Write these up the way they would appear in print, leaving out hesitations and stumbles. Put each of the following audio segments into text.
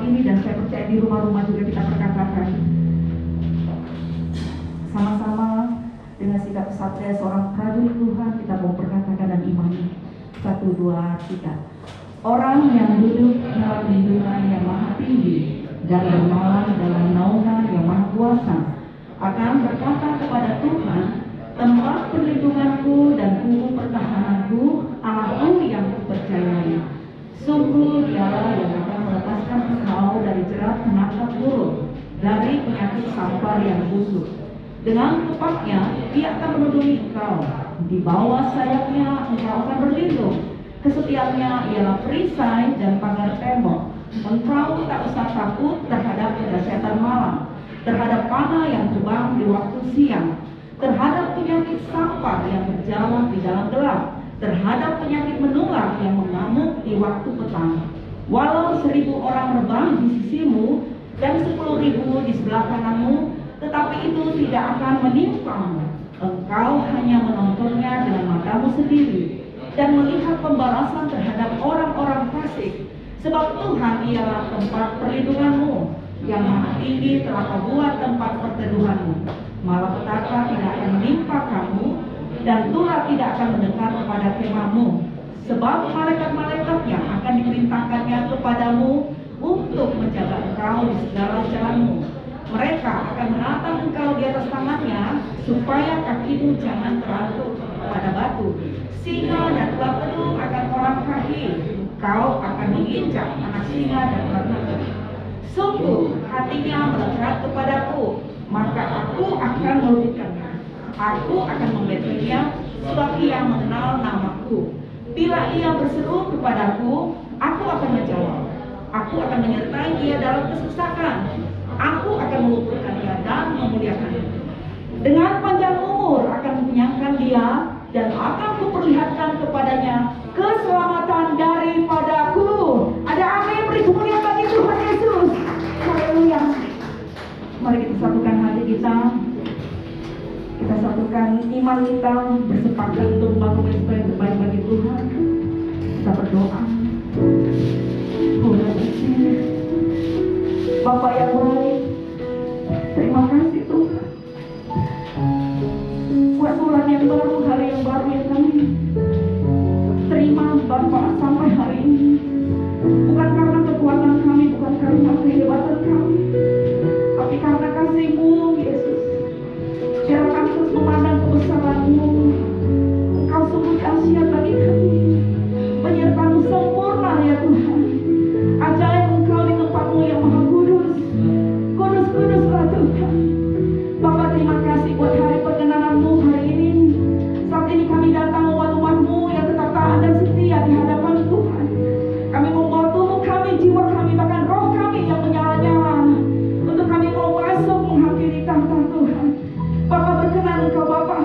ini, dan saya percaya di rumah-rumah juga kita perkatakan sama-sama dengan sikap kesatria seorang prajurit Tuhan. Kita mau perkatakan dan imani. 1, 2, 3. Orang yang duduk dalam lindungan yang maha tinggi dan bermalam dalam naungan yang maha kuasa akan berkata kepada Tuhan, tempat perlindunganku dan kubu pertahananku, Allahku yang kupercayai. Sungguh Dialah yang akan melepaskan engkau dari jerat penangkap burung, dari penyakit sampar yang busuk. Dengan tepatnya Dia akan melindungi engkau. Di bawah sayapnya engkau akan berlindung. Kesetiaannya ialah perisai dan pagar tembok. Engkau tak usah takut terhadap kedahsyatan malam, terhadap panah yang terbang di waktu siang, terhadap penyakit sampar yang berjalan di dalam gelap, terhadap penyakit menular yang mengamuk di waktu petang. Walau 1000 orang rebah di sisimu dan 10.000 di sebelah kananmu, tetapi itu tidak akan menimpamu. Engkau hanya menontonnya dengan matamu sendiri dan melihat pembalasan terhadap orang-orang fasik. Sebab Tuhan ialah tempat perlindunganmu, yang maha tinggi telah kau buat tempat perteduhanmu. Malapetaka tidak akan menimpa kamu, dan tulah tidak akan mendekat kepada kemahmu. Sebab malaikat-malaikatnya akan diperintahkannya kepadamu untuk menjaga engkau di segala jalanmu. Mereka akan menatang engkau di atas tangannya, supaya kakimu jangan terantuk pada batu. Singa dan ular pedung akan orang kaki, kau akan menginjak anak singa dan ular pedung. Sungguh hatinya melekat kepadaku, maka aku akan meluputkannya. Aku akan membetulnya, sebab ia mengenal namaku. Bila ia berseru kepadaku, aku akan menjawab. Aku akan menyertai dia dalam kesusahan. Aku akan meluputkan dia dan memuliakannya. Dengan panjang umur akan mengenyangkan dia, dan akan kuperlihatkan kepadanya keselamatan daripadaku. Ada amin, beri kemuliaan bagi Tuhan Yesus. Haleluya. Mari kita satukan hati kita. Kita satukan iman kita, bersepakat untuk membangun yang terbaik bagi Tuhan. Kita berdoa. Bapa yang baik, terima kasih Tuhan buat bulan yang baru, hari yang baru yang kami terima Bapa sampai hari ini. Bukan karena kekuatan kami, bukan karena kehebatan kami, tapi karena kasih-Mu Yesus. Biar kami terus memandang kebesaran-Mu. Engkau sungguh dahsyat bagi kami. Penyertaan-Mu sempurna ya Tuhan. Ajaib Engkau di tempat-Mu yang maha kudus. Kudus-kuduslah Tuhan. Bapa, terima kasih buat hari perkenanan-Mu hari ini. Saat ini kami datang umat-umat-Mu yang tetap taat dan setia di hadapan Tuhan. Kami membawa tubuh kami, jiwa kami, bahkan roh kami yang menyala-nyala, untuk kami mau masuk menghampiri tahta Tuhan. Bapa, berkenan Engkau Bapa,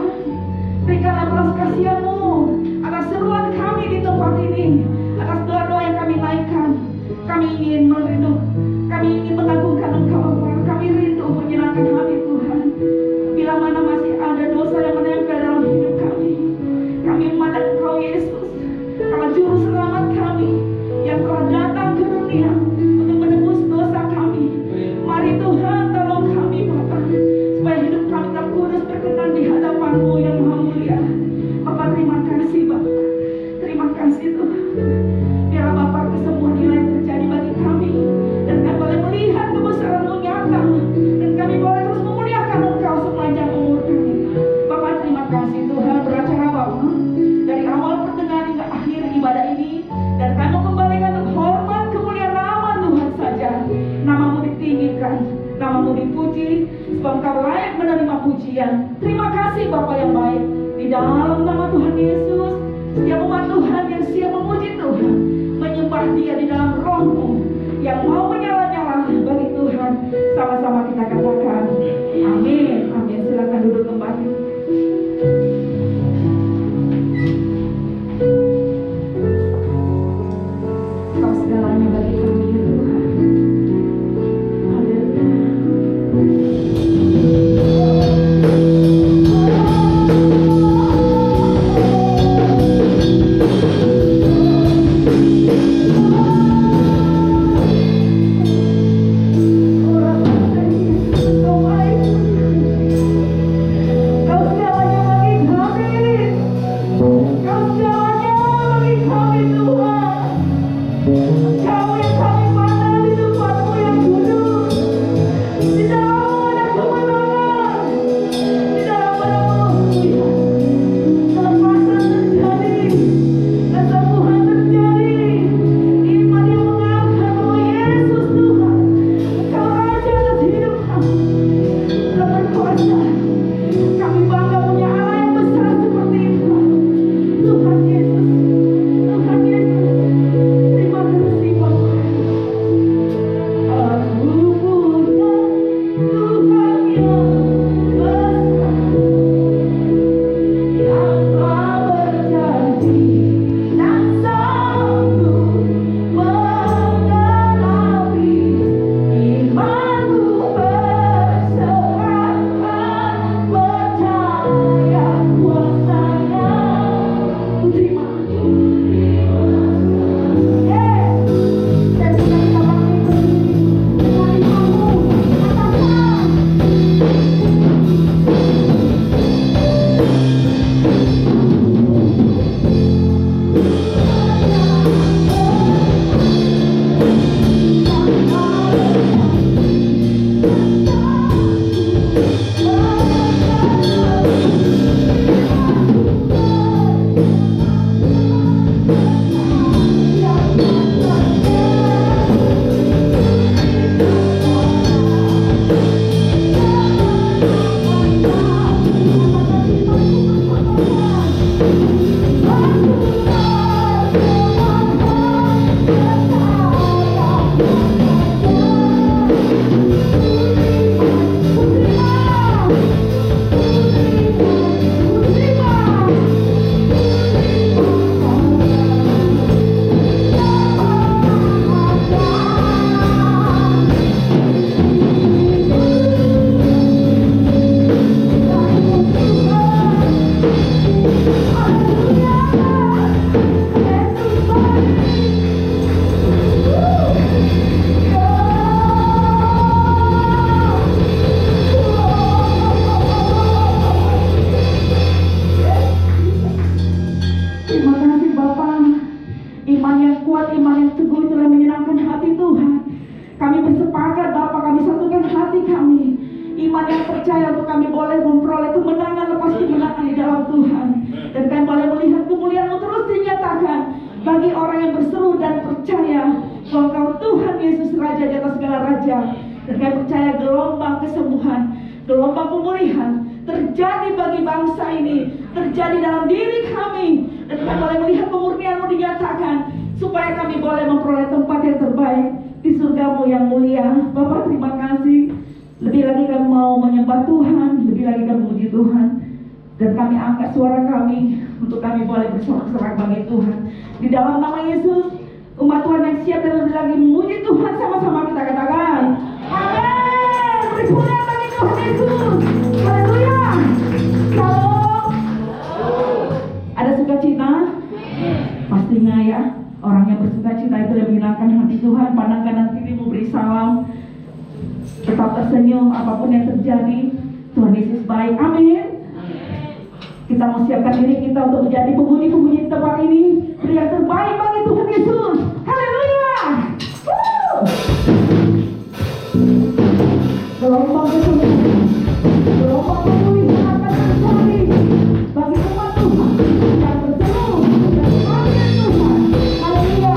berikanlah belas kasihan-Mu atas seruan kami di tempat ini, atas doa-doa yang kami naikkan. Kami ingin merindu, kami ingin mengagungkan Engkau Bapa. Kami rindu menyenangkan hati Tuhan. Bila mana masih ada dosa yang menempel dalam hidup kami, kami memandang Engkau Yesus, Engkau juru selamat kami yang telah datang ke dunia untuk menebus dosa kami. Mari Tuhan tolong kami Bapa, supaya hidup kami tetap kudus berkenan di hadapan-Mu yang maha mulia. Bapa, terima kasih Bapa, terima kasih Tuhan. Biarlah Bapa kesembuhan nilai terjadi bagi kami, dan kami boleh melihat kebesaran-Mu nyata, dan kami boleh terus memuliakan Engkau sepanjang umur kami. Bapa, terima kasih Tuhan beracara Bapa dari awal pertengahan hingga akhir ibadah ini, dan kami mau kembalikan untuk hormat kemuliaan nama Tuhan saja. Nama-Mu ditinggikan, nama-Mu dipuji, sebab Engkau layak menerima pujian. Terima kasih Bapa yang baik. Di dalam nama Tuhan Yesus, setiap umat Tuhan yang siap memuji Tuhan, menyembah Dia di dalam roh-Mu yang mau menyala-nyala bagi Tuhan, sama-sama kita katakan amin, amin. Silakan duduk kembali. Kau segalanya bagi kami ya Tuhan. Haleluya. sepakat Bapa, kami satukan hati kami, iman yang percaya untuk kami boleh memperoleh kemenangan lepas kemenangan di dalam Tuhan. Dan kami boleh melihat kemuliaan-Mu terus dinyatakan bagi orang yang berseru dan percaya bahwa Kau Tuhan Yesus Raja di atas segala raja. Dan kami percaya gelombang kesembuhan, gelombang pemulihan terjadi bagi bangsa ini, terjadi dalam diri kami. Dan kami boleh melihat kemurnian-Mu dinyatakan, supaya kami boleh memperoleh tempat yang terbaik di surga-Mu yang mulia. Bapa, terima kasih. Lebih lagi kami mau menyembah Tuhan, lebih lagi kami memuji Tuhan. Dan kami angkat suara kami untuk kami boleh bersorak-sorak bagi Tuhan. Di dalam nama Yesus, umat Tuhan yang siap dan lebih lagi memuji Tuhan, sama-sama kita katakan amin. Berkemuliaan bagi Tuhan Yesus. Haleluya. Shalom. Ada sukacita? Pastinya ya. Orang yang bersukacita itu yang menyenangkan hati Tuhan. Pandang kanan kiri, beri salam, tetap tersenyum apapun yang terjadi. Tuhan Yesus baik. Amin. Kita mau siapkan diri kita untuk menjadi pemuji-pemuji di tempat ini. Beri yang terbaik bagi Tuhan Yesus. Haleluya. Gelombang kesembuhan, gelombang pemulihan akan terjadi bagi umat Tuhan yang berseru dan panggil Tuhan. Haleluya.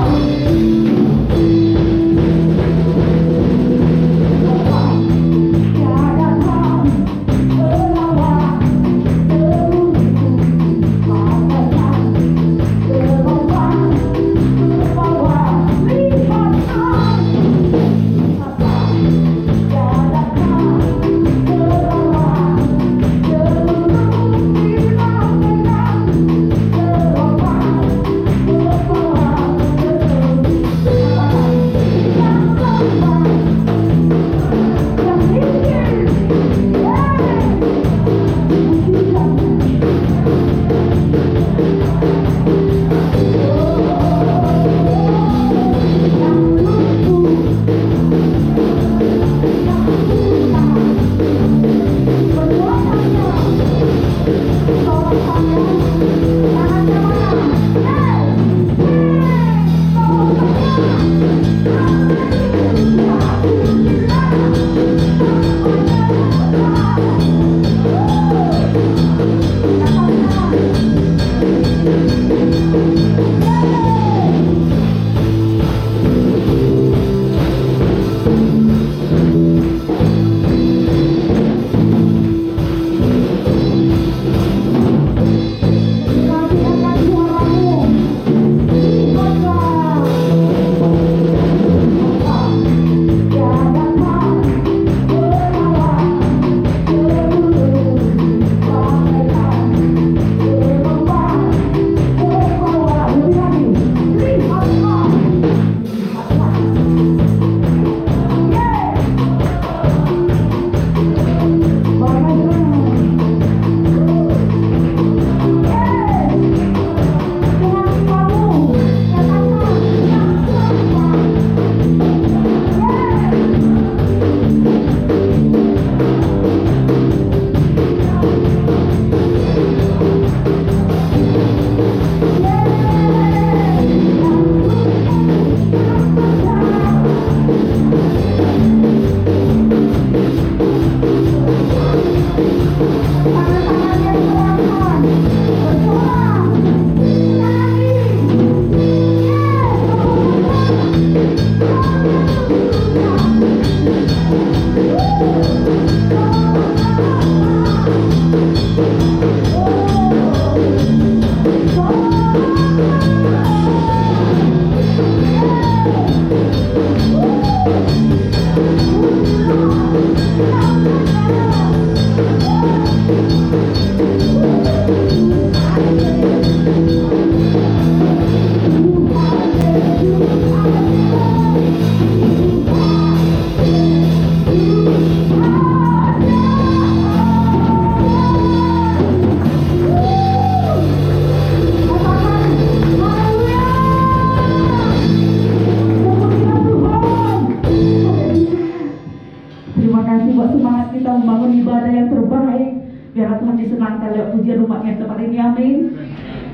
Pujian umatnya tempat ini, amin.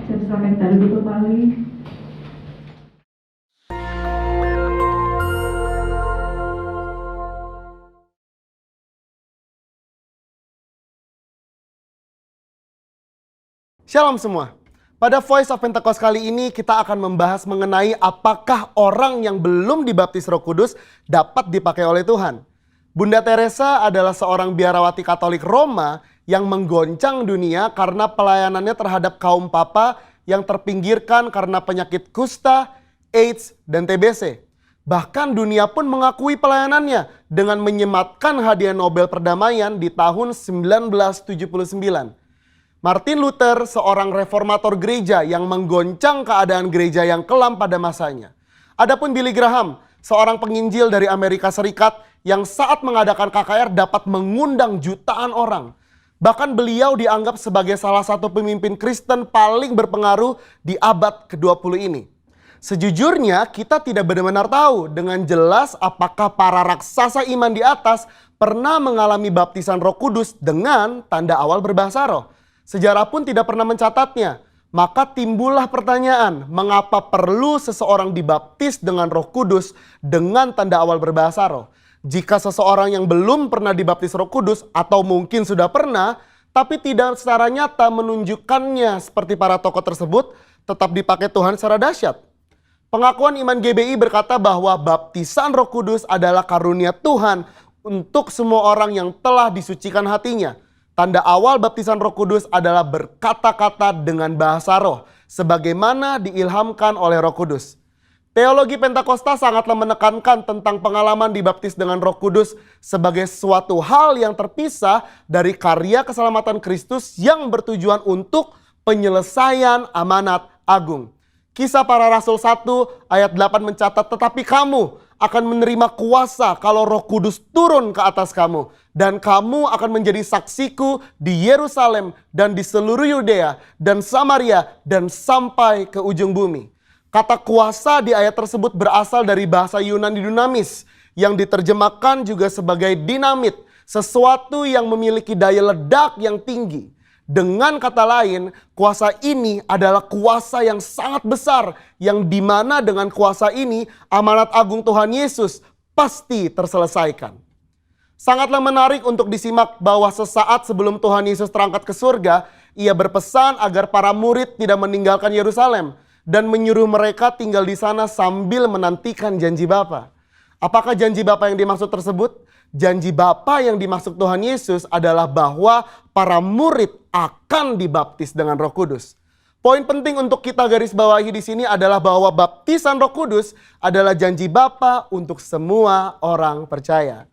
Saya persilakan kita duduk kembali. Shalom semua. Pada Voice of Pentecost kali ini kita akan membahas mengenai apakah orang yang belum dibaptis Roh Kudus dapat dipakai oleh Tuhan. Bunda Teresa adalah seorang biarawati Katolik Roma yang menggoncang dunia karena pelayanannya terhadap kaum papa yang terpinggirkan karena penyakit kusta, AIDS, dan TBC. Bahkan dunia pun mengakui pelayanannya dengan menyematkan hadiah Nobel Perdamaian di tahun 1979. Martin Luther, seorang reformator gereja yang menggoncang keadaan gereja yang kelam pada masanya. Adapun Billy Graham, seorang penginjil dari Amerika Serikat yang saat mengadakan KKR dapat mengundang jutaan orang. Bahkan beliau dianggap sebagai salah satu pemimpin Kristen paling berpengaruh di abad ke-20 ini. Sejujurnya kita tidak benar-benar tahu dengan jelas apakah para raksasa iman di atas pernah mengalami baptisan Roh Kudus dengan tanda awal berbahasa roh. Sejarah pun tidak pernah mencatatnya. Maka timbullah pertanyaan, mengapa perlu seseorang dibaptis dengan Roh Kudus dengan tanda awal berbahasa roh? Jika seseorang yang belum pernah dibaptis Roh Kudus atau mungkin sudah pernah, tapi tidak secara nyata menunjukkannya seperti para tokoh tersebut, tetap dipakai Tuhan secara dahsyat. Pengakuan Iman GBI berkata bahwa baptisan Roh Kudus adalah karunia Tuhan untuk semua orang yang telah disucikan hatinya. Tanda awal baptisan Roh Kudus adalah berkata-kata dengan bahasa roh, sebagaimana diilhamkan oleh Roh Kudus. Teologi Pentakosta sangatlah menekankan tentang pengalaman dibaptis dengan Roh Kudus sebagai suatu hal yang terpisah dari karya keselamatan Kristus yang bertujuan untuk penyelesaian amanat agung. Kisah Para Rasul 1 ayat 8 mencatat, tetapi kamu akan menerima kuasa kalau Roh Kudus turun ke atas kamu. Dan kamu akan menjadi saksiku di Yerusalem dan di seluruh Yudea dan Samaria dan sampai ke ujung bumi. Kata kuasa di ayat tersebut berasal dari bahasa Yunani dunamis yang diterjemahkan juga sebagai dinamit, sesuatu yang memiliki daya ledak yang tinggi. Dengan kata lain, kuasa ini adalah kuasa yang sangat besar, yang dimana dengan kuasa ini amanat agung Tuhan Yesus pasti terselesaikan. Sangatlah menarik untuk disimak bahwa sesaat sebelum Tuhan Yesus terangkat ke surga, ia berpesan agar para murid tidak meninggalkan Yerusalem dan menyuruh mereka tinggal di sana sambil menantikan janji Bapa. Apakah janji Bapa yang dimaksud tersebut? Janji Bapa yang dimaksud Tuhan Yesus adalah bahwa para murid akan dibaptis dengan Roh Kudus. Poin penting untuk kita garis bawahi di sini adalah bahwa baptisan Roh Kudus adalah janji Bapa untuk semua orang percaya.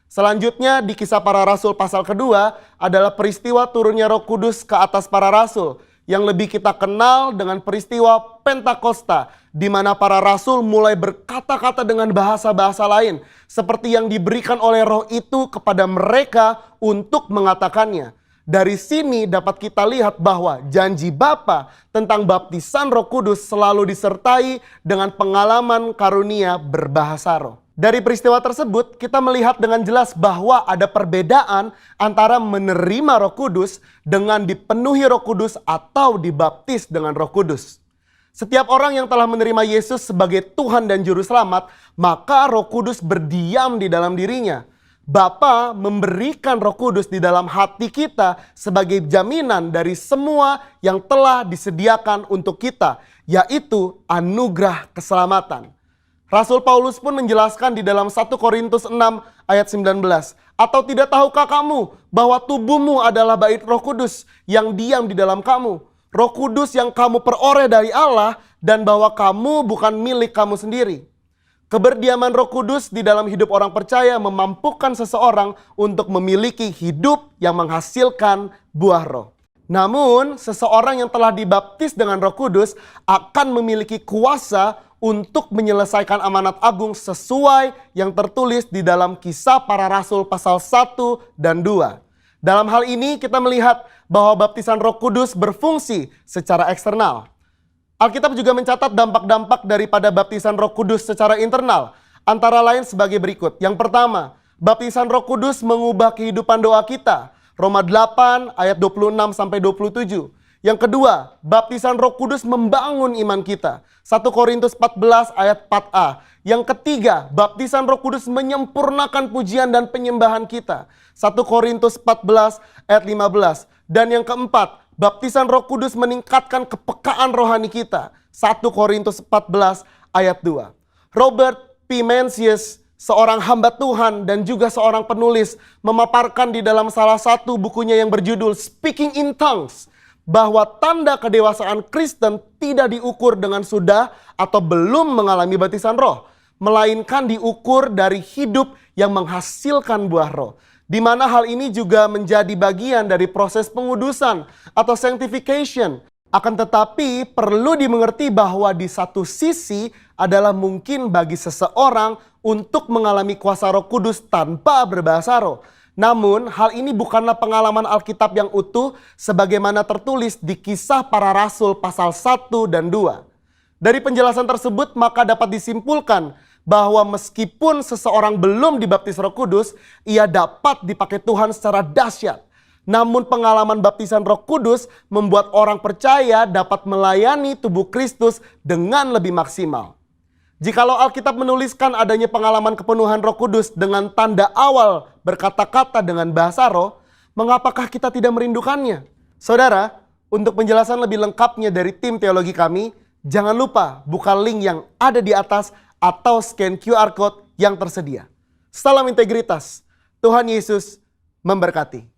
Selanjutnya di Kisah Para Rasul pasal kedua adalah peristiwa turunnya Roh Kudus ke atas para rasul yang lebih kita kenal dengan peristiwa Pentakosta, di mana para rasul mulai berkata-kata dengan bahasa-bahasa lain seperti yang diberikan oleh Roh itu kepada mereka untuk mengatakannya. Dari sini dapat kita lihat bahwa janji Bapa tentang baptisan Roh Kudus selalu disertai dengan pengalaman karunia berbahasa roh. Dari peristiwa tersebut kita melihat dengan jelas bahwa ada perbedaan antara menerima Roh Kudus dengan dipenuhi Roh Kudus atau dibaptis dengan Roh Kudus. Setiap orang yang telah menerima Yesus sebagai Tuhan dan Juru Selamat, maka Roh Kudus berdiam di dalam dirinya. Bapa memberikan Roh Kudus di dalam hati kita sebagai jaminan dari semua yang telah disediakan untuk kita, yaitu anugerah keselamatan. Rasul Paulus pun menjelaskan di dalam 1 Korintus 6 ayat 19. Atau tidak tahukah kamu bahwa tubuhmu adalah bait Roh Kudus yang diam di dalam kamu? Roh Kudus yang kamu peroleh dari Allah dan bahwa kamu bukan milik kamu sendiri. Keberdiaman Roh Kudus di dalam hidup orang percaya memampukan seseorang untuk memiliki hidup yang menghasilkan buah roh. Namun seseorang yang telah dibaptis dengan Roh Kudus akan memiliki kuasa untuk menyelesaikan amanat agung sesuai yang tertulis di dalam Kisah Para Rasul pasal 1 dan 2. Dalam hal ini kita melihat bahwa baptisan Roh Kudus berfungsi secara eksternal. Alkitab juga mencatat dampak-dampak daripada baptisan Roh Kudus secara internal, antara lain sebagai berikut. Yang pertama, baptisan Roh Kudus mengubah kehidupan doa kita. Roma 8 ayat 26-27. Yang kedua, baptisan Roh Kudus membangun iman kita. 1 Korintus 14 ayat 4a. Yang ketiga, baptisan Roh Kudus menyempurnakan pujian dan penyembahan kita. 1 Korintus 14 ayat 15. Dan yang keempat, baptisan Roh Kudus meningkatkan kepekaan rohani kita. 1 Korintus 14 ayat 2. Robert P. Mencius, seorang hamba Tuhan dan juga seorang penulis, memaparkan di dalam salah satu bukunya yang berjudul Speaking in Tongues, bahwa tanda kedewasaan Kristen tidak diukur dengan sudah atau belum mengalami baptisan roh, melainkan diukur dari hidup yang menghasilkan buah roh. Di mana hal ini juga menjadi bagian dari proses pengudusan atau sanctification. Akan tetapi perlu dimengerti bahwa di satu sisi adalah mungkin bagi seseorang untuk mengalami kuasa Roh Kudus tanpa berbahasa roh. Namun hal ini bukanlah pengalaman Alkitab yang utuh sebagaimana tertulis di Kisah Para Rasul pasal 1 dan 2. Dari penjelasan tersebut maka dapat disimpulkan bahwa meskipun seseorang belum dibaptis Roh Kudus, ia dapat dipakai Tuhan secara dahsyat. Namun pengalaman baptisan Roh Kudus membuat orang percaya dapat melayani tubuh Kristus dengan lebih maksimal. Jikalau Alkitab menuliskan adanya pengalaman kepenuhan Roh Kudus dengan tanda awal berkata-kata dengan bahasa roh, mengapakah kita tidak merindukannya? Saudara, untuk penjelasan lebih lengkapnya dari tim teologi kami, jangan lupa buka link yang ada di atas atau scan QR Code yang tersedia. Salam integritas. Tuhan Yesus memberkati.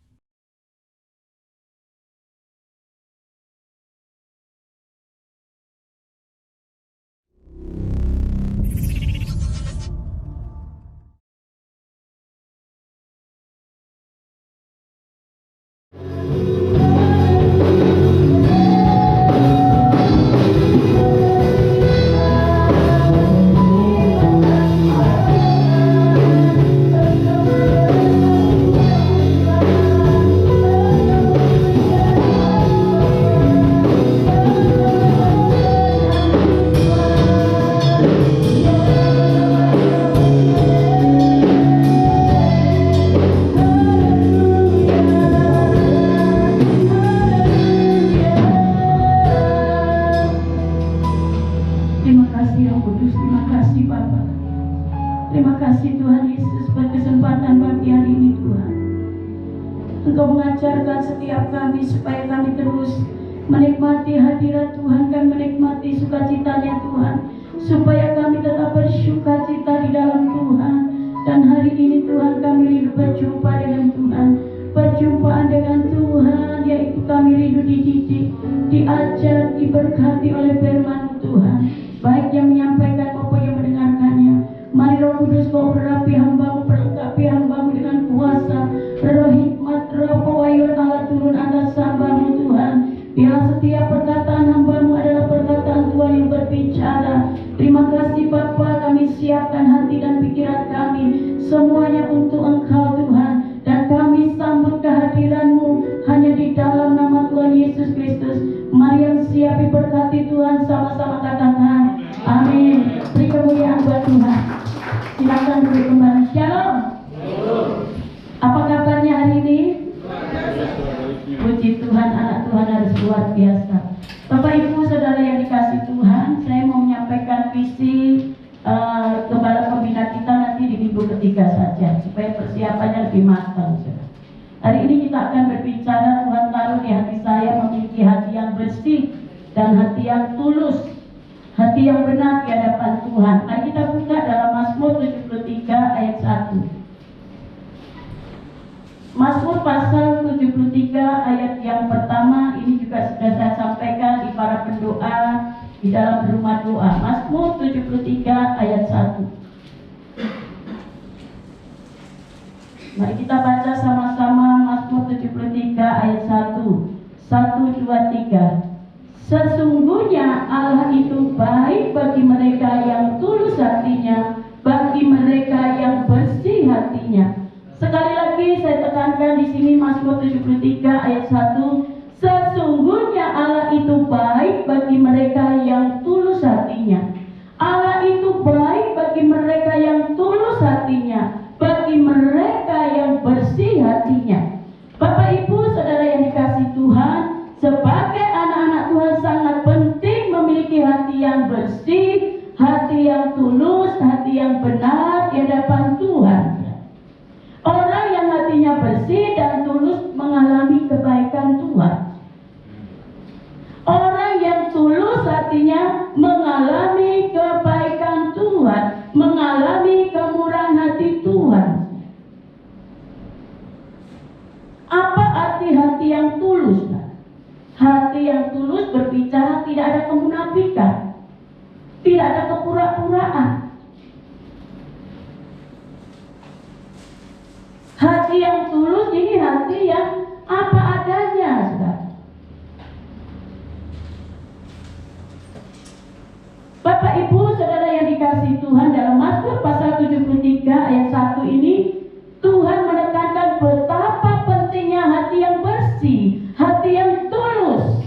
Terima kasih Tuhan Yesus buat kesempatan pagi hari ini Tuhan. Engkau mengajarkan setiap kami supaya kami terus menikmati hadirat Tuhan dan menikmati sukacitanya Tuhan. Supaya kami tetap bersukacita di dalam Tuhan. Dan hari ini Tuhan kami rindu berjumpa dengan Tuhan. Perjumpaan dengan Tuhan yaitu kami rindu dididik, diajar, diberkati oleh firman Tuhan. Baik yang menyampaikan maupun yang mendengarkannya. Mari Roh Kudus kau berapi hambamu, perlengkapi hambamu dengan kuasa, roh hikmat, roh pewahyuan Allah turun atas hambamu Tuhan. Biarlah setiap perkataan hambamu adalah perkataan Tuhan yang berbicara. Terima kasih Bapa, kami siapkan hati dan pikiran kami semuanya untuk Engkau Tuhan. Dan kami sambut kehadiran-Mu hanya di dalam nama Tuhan Yesus Kristus. Mari yang siap diberkati Tuhan, sama-sama katakan amin. Beri kemuliaan buat Tuhan. Silakan duduk kembali. Shalom. Apa kabarnya hari ini? Puji Tuhan, anak Tuhan harus luar biasa. Bapak Ibu Saudara yang dikasih Tuhan, saya mau menyampaikan visi gembala pembina kita nanti di minggu ketiga saja, supaya persiapannya lebih matang. Hari ini kita akan berbicara, Tuhan taruh di hati saya memiliki hati yang bersih dan hati yang tulus, hati yang benar di hadapan Tuhan. Mari kita buka dalam Mazmur 73 ayat 1. Mazmur pasal 73 ayat yang pertama ini juga sudah saya sampaikan di para pendoa di dalam rumah doa. Mazmur 73 ayat 1. Mari kita baca sama-sama Mazmur 73 ayat 1. 1, 2, 3. Sesungguhnya Allah itu baik bagi mereka yang tulus hatinya, bagi mereka yang bersih hatinya. Sekali lagi saya tekankan di sini Mazmur 73 ayat 1. Sesungguhnya Allah itu baik bagi mereka yang tulus hatinya. Allah itu baik bagi mereka yang tulus hatinya, bagi mereka yang bersih hatinya. Bapak Ibu Saudara yang dikasih Tuhan, sebagai anak-anak Tuhan sangat penting memiliki hati yang bersih, hati yang tulus, hati yang benar di hadapan Tuhan. Orang yang hatinya bersih dan tulus mengalami kebaikan Tuhan. Hati yang tulus berbicara tidak ada kemunafikan, tidak ada kepura-puraan. Hati yang tulus ini hati yang apa adanya, saudara. Bapak Ibu saudara yang dikasihi Tuhan, dalam Mazmur pasal 73 ayat 1 ini Tuhan menekankan betapa pentingnya hati yang bersih, hati yang tulus.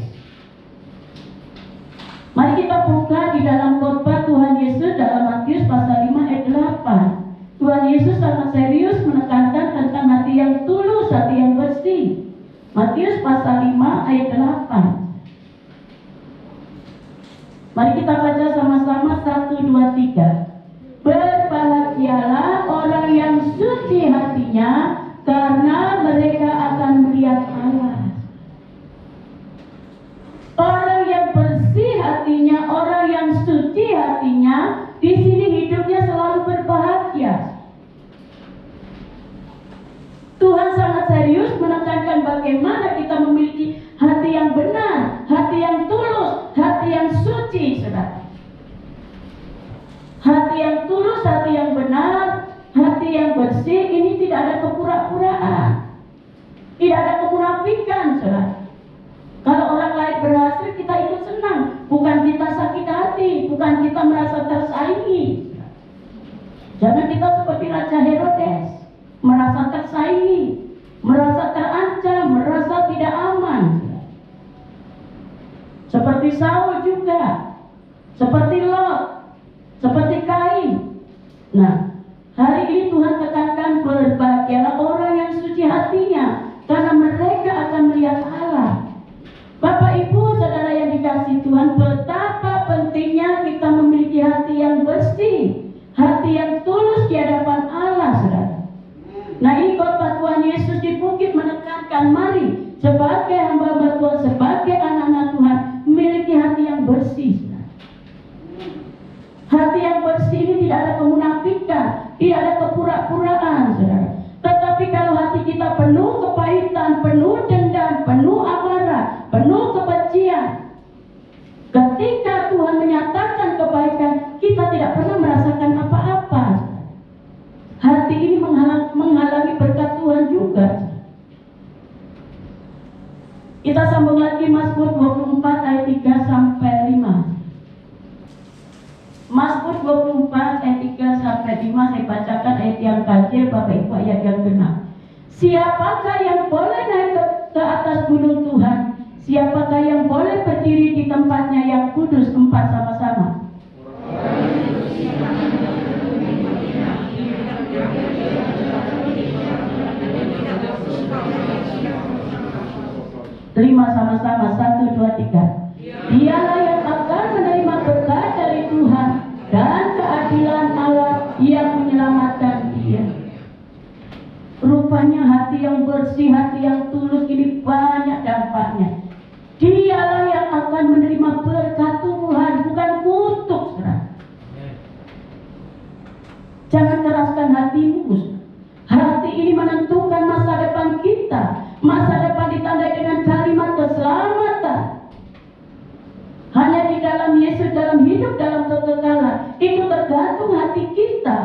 Mari kita buka di dalam khotbah Tuhan Yesus dalam Matius pasal 5 ayat 8. Tuhan Yesus sangat serius menekankan tentang hati yang tulus, hati yang bersih. Matius pasal 5 ayat 8. Mari kita baca sama-sama 1, 2, 3. Berbahagialah orang yang suci hatinya, karena mereka akan melihat Allah. Orang yang bersih hatinya, orang yang suci hatinya, di sini hidupnya selalu berbahagia. Tuhan sangat serius menekankan bagaimana kita memiliki hati yang benar, hati yang tulus, hati yang suci, saudara. Hati yang tulus, hati yang benar, hati yang bersih, ini tidak ada kepura-puraan, tidak ada kemunafikan, saudara. Kalau orang lain berhasil, kita ikut senang, bukan kita sakit hati, bukan kita merasa tersaingi. Jangan kita seperti Raja Herodes, merasa tersaingi, merasa terancam, merasa tidak aman. Seperti Saul juga, seperti Lot, seperti Kain. Nah, hari ini Tuhan tekankan berbahagialah orang yang suci hatinya, karena mereka akan melihat Allah. Bapak Ibu saudara yang dikasihi Tuhan, betapa pentingnya kita memiliki hati yang bersih, hati yang tulus di hadapan Allah, saudara. Nah, ini khotbah Tuhan Yesus di bukit menekankan, mari sebagai hamba-hamba Tuhan, sebagai anak-anak Tuhan, memiliki hati yang bersih, saudara. Hati yang bersih ini tidak ada kemunafikan, tidak ada kepura-puraan, saudara. Tetapi kalau hati kita penuh kepahitan, penuh dendam, penuh amarah, penuh kebencian, ketika Tuhan menyatakan kebaikan, kita tidak pernah merasakan apa-apa. Hati ini menghalangi berkat Tuhan juga. Kita sambung lagi Mazmur 24 ayat 3 sampai 5. Mazmur 24 ayat 3 sampai 5, saya bacakan ayat yang kecil, Bapak Ibu, ayat yang benar. Siapakah yang boleh naik ke atas gunung Tuhan? Siapakah yang boleh berdiri di tempatnya yang kudus? 4 sama-sama. 5 sama-sama, 1, 2, 3. Dialah yang akan menerima berkat dari Tuhan dan keadilan Allah yang menyelamatkan dia. Rupanya hati yang bersih, hati yang tulus ini banyak dampaknya. Dialah yang akan menerima berkat Tuhan, bukan kutuk, saudara. Jangan keraskan hatimu. Hati ini menentukan masa depan kita. Masa depan ditandai dengan kalimat keselamatan. Hanya di dalam Yesus, dalam hidup, dalam kekekalan. Itu tergantung hati kita.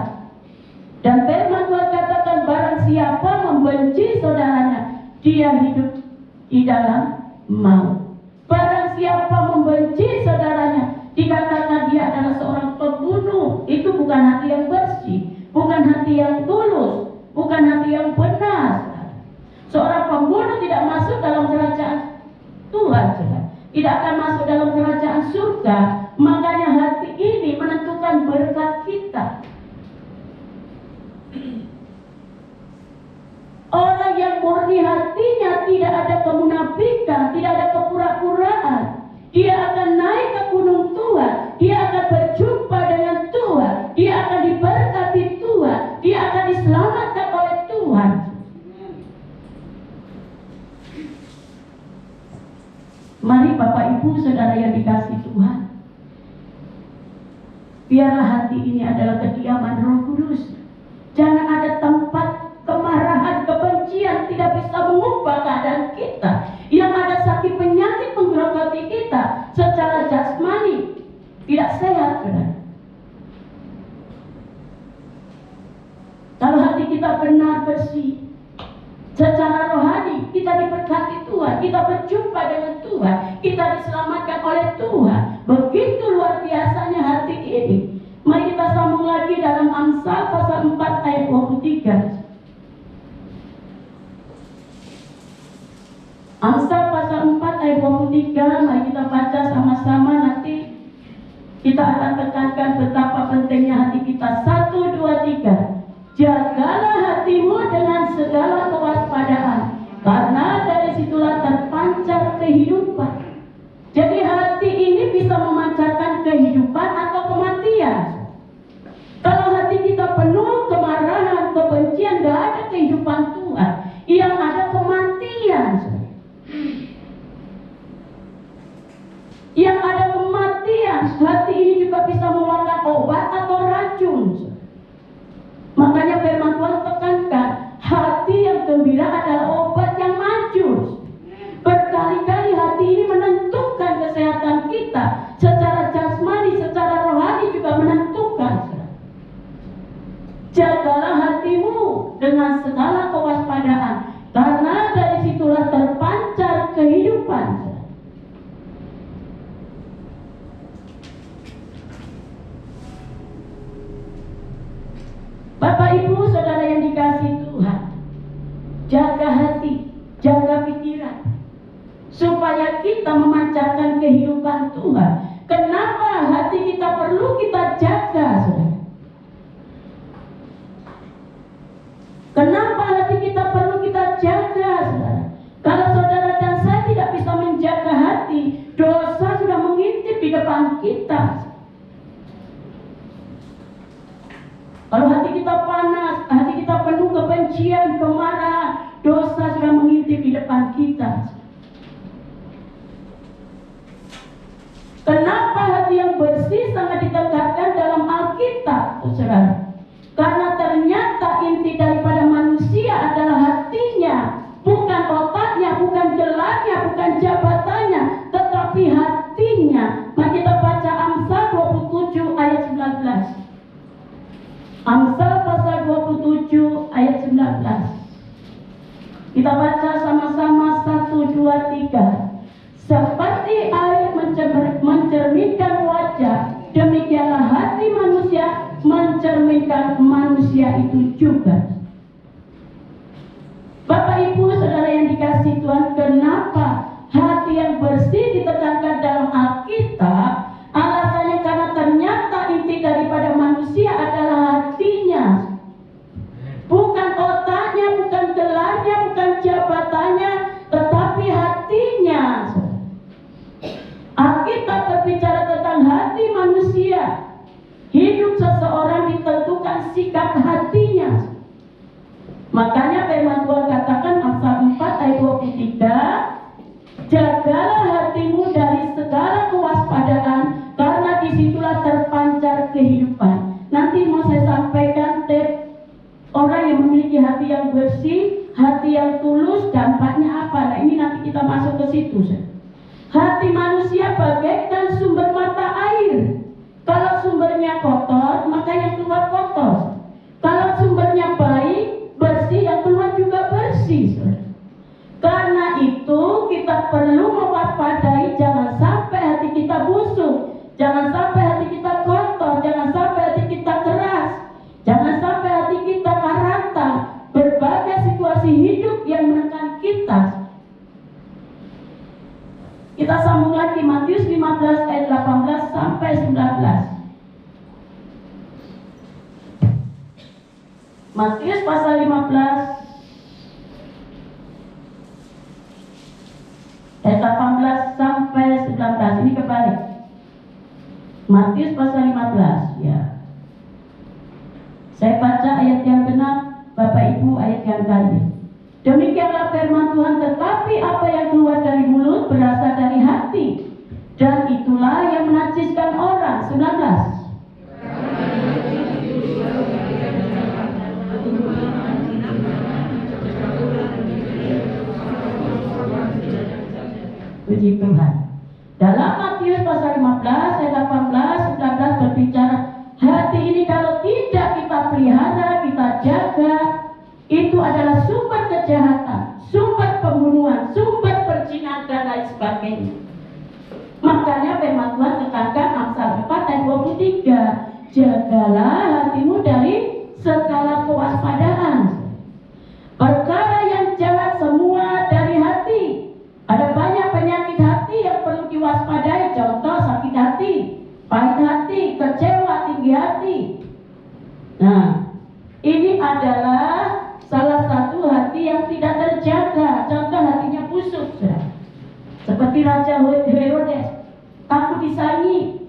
Dan firman Tuhan katakan, barang siapa membenci saudaranya, dia hidup di dalam maut. Barang siapa membenci saudaranya, dikatakan dia adalah seorang pembunuh. Itu bukan hati yang bersih, bukan hati yang tulus, bukan hati yang benar. Seorang pembunuh tidak masuk dalam kerajaan Tuhan, tidak akan masuk dalam kerajaan surga. Makanya hati ini menentukan berkat kita. Orang yang murni hatinya tidak ada kemunafikan, tidak ada kepura-puraan. Dia akan naik ke gunung Tuhan, dia akan berjumpa dengan Tuhan, dia akan diberkati Tuhan, dia akan diselamatkan oleh Tuhan. Mari Bapak Ibu saudara yang dikasihi Tuhan, biarlah hati ini adalah kediaman Roh Kudus. Jangan ada tempat kemarahan, kebencian tidak bisa mengubah keadaan kita. Yang ada sakit penyakit kita benar bersih. Secara rohani kita diberkati Tuhan, kita berjumpa dengan Tuhan, kita diselamatkan oleh Tuhan. Begitu luar biasanya hati ini. Mari kita sambung lagi dalam Amsal pasal 4 ayat 23. Amsal pasal 4 ayat 23, mari kita baca sama-sama, nanti kita akan tekankan betapa pentingnya hati kita. 1, 2, 3. Jagalah hatimu dengan segala kewaspadaan, karena dari situlah terpancar kehidupan. Jadi hati ini bisa memancarkan kehidupan atau kematian. Kalau hati kita penuh kemarahan, kebencian, gak ada kehidupan Tuhan, yang ada kematian. Yang ada kematian. Hati ini juga bisa mengeluarkan obat atau racun. Makanya firman Tuhan tekankan, hati yang gembira adalah obat yang manjur. Berkali-kali hati ini menentukan kesehatan kita, secara jasmani, secara rohani juga menentukan. Jagalah hatimu dengan segala kewaspadaan, karena dari situlah terpancar kehidupan. Bapak Ibu Saudara yang dikasihi Tuhan, jaga hati, jaga pikiran, supaya kita memancarkan kehidupan Tuhan. Kenapa hati kita perlu kita jaga, saudara? Kenapa hati kita perlu kita jaga, saudara? Kalau saudara dan saya tidak bisa menjaga hati, dosa sudah mengintip di depan kita. Kalau hati kita panas, hati kita penuh kebencian, kemarahan, dosa sudah mengintip di depan kita. Kenapa hati yang bersih sangat ditekankan dalam Alkitab, saudara? Karena ternyata inti daripada manusia adalah hatinya, bukan otaknya, bukan gelarnya, bukan jabatannya, tetapi hatinya. Mari kita baca Amsal 27 ayat 19. Amsal pasal 27 ayat 19. Kita baca sama-sama 1, 2, 3. Seperti air mencerminkan wajah, demikianlah hati manusia mencerminkan manusia itu juga. Bapak Ibu Saudara yang dikasihi Tuhan, kenapa hati yang bersih ditekankan dalam Alkitab? Alasannya karena ternyata inti daripada manusia adalah hatinya, bukan otaknya, bukan gelarnya, bukan jabatannya, tetapi hatinya. Alkitab berbicara tentang hati manusia. Hidup seseorang ditentukan sikap hatinya. Makanya firman Tuhan katakan Amsal 4 ayat 23, jagalah hatimu dari segala kewaspadaan, karena disitulah terpancar kehidupan. Nanti mau saya sampaikan orang yang memiliki hati yang bersih, hati yang tulus, dampaknya apa? Nah ini nanti kita masuk ke situ. Hati manusia bagaikan sumber mata air. Kalau sumbernya kotor, maka yang keluar kotor. Kalau sumbernya baik, bersih, yang keluar juga bersih. Karena itu kita perlu mewaspadai, jangan sampai hati kita busuk, jangan sampai hati kita kotor, jangan sampai hati kita keras, jangan sampai hati kita karakter, berbagai situasi hidup yang menekan kita. Kita sambung lagi Matius 15 ayat 18 sampai 19. Matius pasal 15 ayat 18 sampai 19. Ini kebalik. Matius pasal 15 ya. Saya baca ayat yang genap, Bapak Ibu ayat yang ganjil. Demikianlah firman Tuhan, tetapi apa yang keluar dari mulut berasal dari hati, dan itulah yang menajiskan orang. 19. Puji Tuhan. Dalam Matius pasal 15 ayat 18 19 berbicara, hati ini kalau tidak kita pelihara, kita jaga, seperti Raja Herodes, takut disaingi,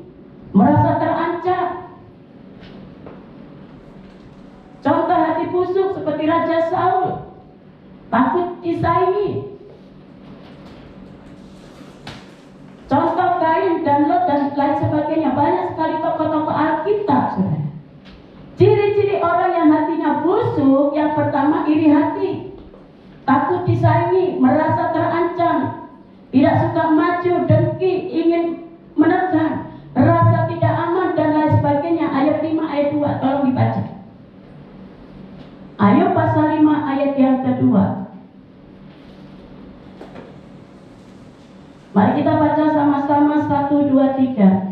merasa terancam. Contoh hati busuk seperti Raja Saul, takut disaingi. Contoh Kain dan Lot dan lain sebagainya. Banyak sekali tokoh-tokoh Alkitab, saudara. Ciri-ciri orang yang hatinya busuk, yang pertama iri hati, takut disaingi, merasa terancam, tidak suka maju, dengki, ingin menekan, rasa tidak aman dan lain sebagainya. Ayat 5 ayat 2, tolong dibaca. Ayub pasal 5 ayat yang kedua. Mari kita baca sama-sama 1, 2, 3.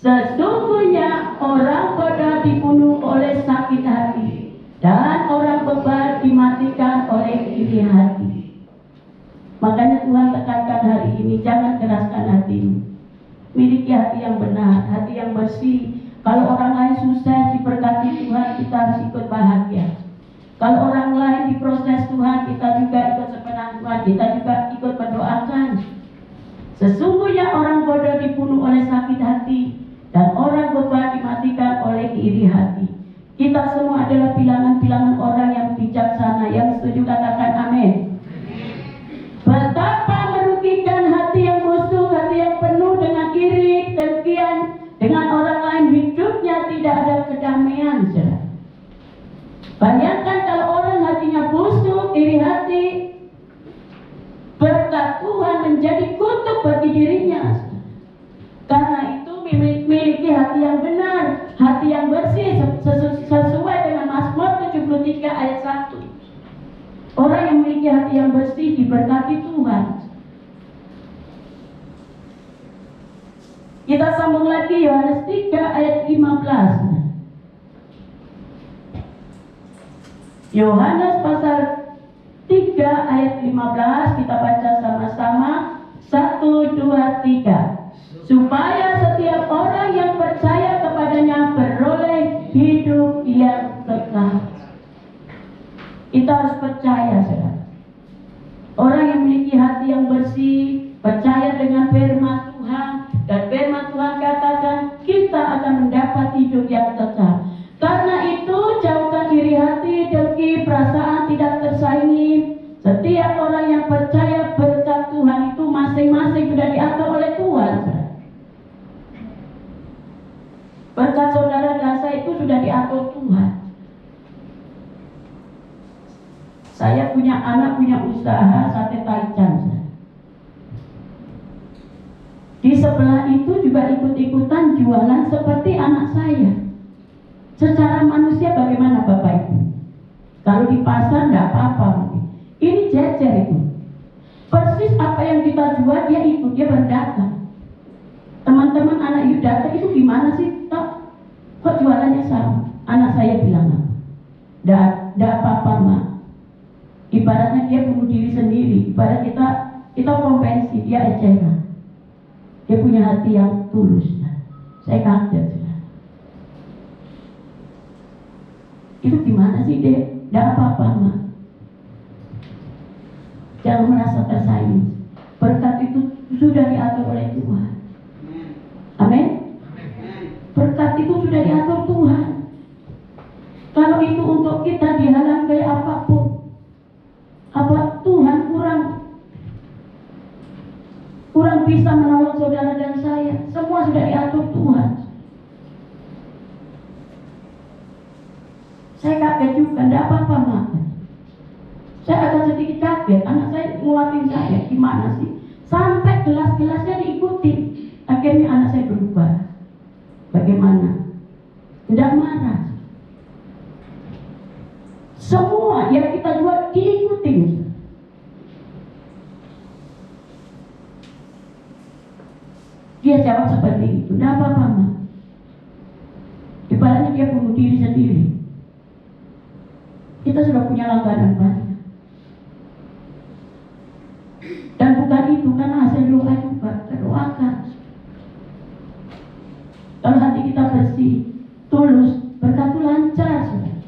Sesungguhnya orang bodoh dibunuh oleh sakit hati, dan orang bebal dimatikan oleh iri hati. Makanya Tuhan tekankan hari ini, jangan keraskan hatimu. Miliki hati yang benar, hati yang bersih. Kalau orang lain sukses diberkati Tuhan, kita harus ikut bahagia. Kalau orang lain diproses Tuhan, kita juga ikut sepenang Tuhan, kita juga ikut mendoakan. Sesungguhnya orang bodoh dibunuh oleh sakit hati, dan orang bebal dimatikan oleh iri hati. Kita semua adalah bilangan-bilangan orang yang bijaksana. Yang setuju katakan amin. Betapa merugikan hati yang busuk, hati yang penuh dengan iri, dengkian dengan orang lain, hidupnya tidak ada kedamaian, saudara. Bayangkan kalau orang hatinya busuk, iri hati, berkat Tuhan menjadi kutuk bagi dirinya. Karena itu miliki hati yang benar, hati yang bersih, sesuai dengan Mazmur 73 ayat 1. Orang yang memiliki hati yang bersih diberkati Tuhan. Kita sambung lagi Yohanes 3 ayat 15. Yohanes pasal 3 ayat 15, kita baca sama-sama. 1, 2, 3. Supaya setiap orang yang percaya kepadanya beroleh hidup yang kekal. Kita harus percaya, saudara. Orang yang memiliki hati yang bersih, percaya dengan firman Tuhan, dan firman Tuhan katakan kita akan mendapat hidup yang kekal. Karena itu jauhkan iri hati, dengki, perasaan tidak tersaingi. Setiap orang yang percaya berkat Tuhan itu masing-masing sudah diatur oleh Tuhan, saudara. Berkat saudara dan saya itu sudah diatur Tuhan. Saya punya anak, punya usaha sate taichan. Di sebelah itu juga ikut-ikutan jualan seperti anak saya. Secara manusia bagaimana Bapak Ibu? Kalau di pasar enggak apa-apa. Ini jejer itu. Persis apa yang kita jual dia ikut, dia berdagang. Teman-teman anak Yudata itu gimana sih? Kok jualannya sama? Anak saya bilang, enggak apa-apa mak. Ibaratnya dia bunuh diri sendiri. Ibarat kita kompensi, dia eceran. Dia punya hati yang tulus. Saya kaget. Itu gimana sih dek? Enggak apa-apa mak. Jangan merasa tersaingi. Berkat itu sudah diatur oleh Tuhan. Amin. Berkat itu sudah diatur Tuhan. Kalau itu untuk kita dihalang kayak apapun, apa Tuhan kurang bisa menolong saudara dan saya. Semua sudah diatur Tuhan. Saya kaget juga, enggak apa-apa mak. Saya agak sedikit kaget, anak saya nguatin saya, gimana sih? Sampai gelas-gelasnya diikuti. Akhirnya anak saya berubah. Bagaimana? Tidak marah. Semua yang kita jual diikuti. Dia jawab seperti itu. Tidak apa-apa mak. Ibaratnya dia bunuh diri sendiri. Kita sudah punya langganan banyak. Dan bukan itu, karena hasil doa juga. Doakan. Kalau hati kita bersih, tulus, berkat itu lancar, saudara.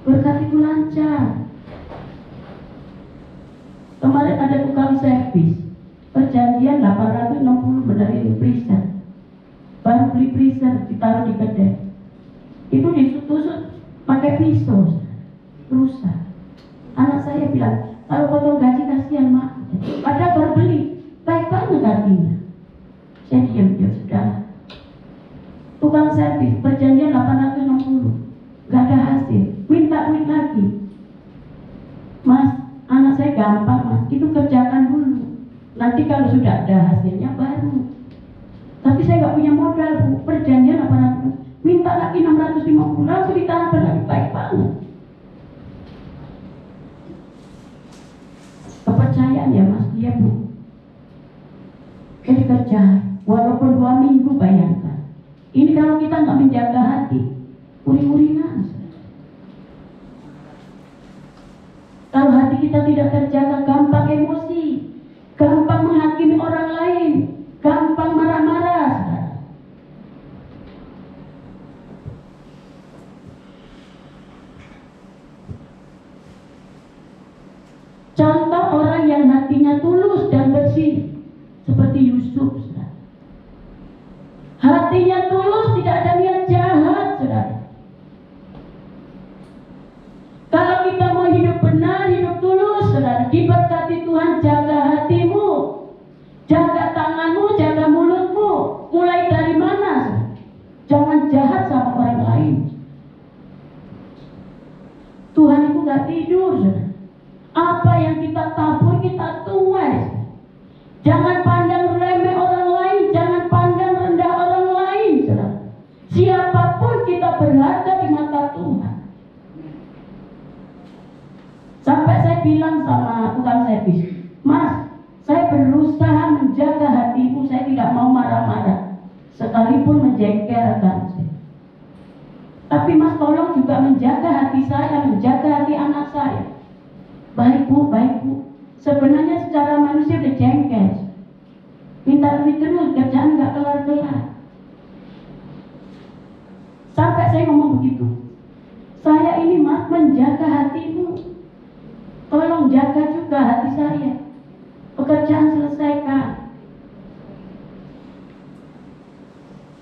Berkat itu lancar. Kemarin ada tukang servis, perjanjian freezer, ditaruh di kedai. Itu ditusuk pakai pisau, rusak. Anak saya bilang, kalau potong gaji kasihan mak. Padahal baru beli, baik banget hatinya. Saya diam, ya sudah. Tukang servis perjanjian 860, nggak ada hasil, minta duit lagi. Mas, anak saya gampang mas, itu kerjakan dulu. Nanti kalau sudah ada hasilnya baru. Tapi saya nggak punya modal bu, perjanjian 860, minta lagi 650, langsung ditahan lagi, baik banget. Kepercayaan ya mas, dia bu. Jadi kerja, walaupun 2 minggu bayangkan. Ini kalau kita nggak menjaga hati, uring-uringan. Kalau hati kita tidak terjaga, gampang emosi, gampang menghakimi orang lain, gampang marah-marah. Contoh orang yang hatinya tulus dan bersih, seperti Yusuf. Hatinya tulus, tidak ada niat jahat, saudara. Kalau kita mau hidup benar, hidup tulus, saudara, diberkati Tuhan, jaga hatimu, jaga tanganmu, jaga mulutmu. Mulai dari mana? Saudara? Jangan jahat sama orang lain. Tuhan itu gak tidur, saudara. Apa yang kita tabur, kita tuai. Jangan pandang remeh orang lain, jangan pandang rendah orang lain, saudara. Siapapun kita berharga di mata Tuhan. Sampai saya bilang sama tukang servis, Mas, saya berusaha menjaga hatiku, saya tidak mau marah-marah, sekalipun menjengkelkan saya. Tapi Mas tolong juga menjaga hati saya, menjaga hati anak saya. Baik bu, baik bu. Sebenarnya secara manusia udah jengkel, minta lebih terus, kerjaan gak kelar-kelar. Sampai saya ngomong begitu, saya ini mas menjaga hatimu, tolong jaga juga hati saya. Pekerjaan selesaikan.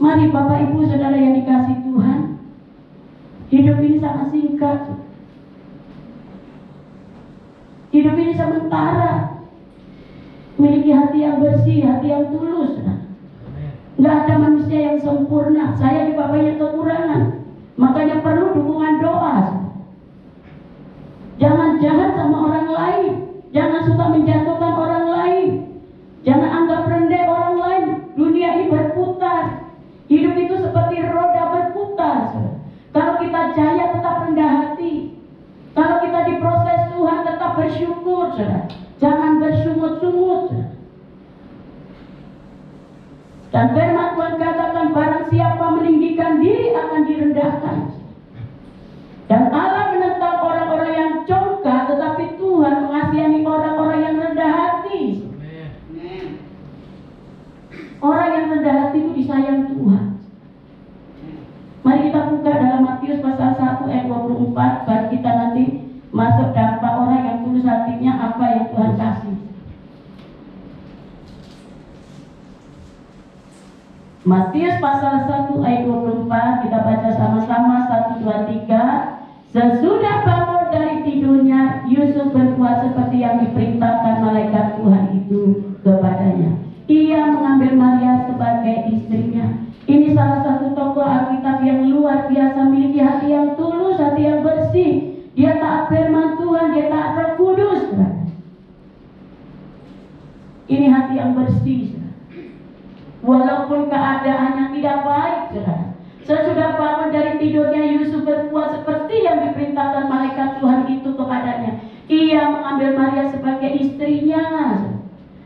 Mari Bapak Ibu Saudara yang dikasih Tuhan, hidup ini sangat singkat. Hidup ini sementara. Miliki hati yang bersih, hati yang tulus. Nggak ada manusia yang sempurna. Saya juga banyak kekurangan. Makanya perlu dukungan doa. Jangan jahat sama orang lain. Jangan suka menjatuhkan orang lain. Jangan anggap rendah orang lain. Dunia ini berputar. Hidup itu seperti roda berputar. Kalau kita jaya tetap rendah hati. Kalau kita diproses Tuhan tetap bersyukur, saudara. Jangan bersungut-sungut. Dan firman Tuhan katakan, barang siapa meninggikan diri akan direndahkan. Dan Allah menentang orang-orang yang congkak, tetapi Tuhan mengasihani orang-orang yang rendah hati. Orang yang rendah hati itu disayang Tuhan. Mari kita buka dalam Matius pasal 1 ayat 24, baru kita nanti masuk dampak orang yang tulus hatinya, apa yang Tuhan kasih. Matius pasal 1 ayat 24, kita baca sama-sama, 1, 2, 3. Sesudah bangun dari tidurnya, Yusuf berbuat seperti yang diperintahkan malaikat Tuhan itu kepadanya. Ia mengambil Maria sebagai istrinya. Ini salah satu tokoh Alkitab yang luar biasa, memiliki hati yang tulus, hati yang bersih. Dia taat firman Tuhan, dia taat Roh Kudus. Ini hati yang bersih. Walaupun keadaannya tidak baik, sesudah bangun dari tidurnya, Yusuf berbuat seperti yang diperintahkan malaikat Tuhan itu kepadanya. Ia mengambil Maria sebagai istrinya.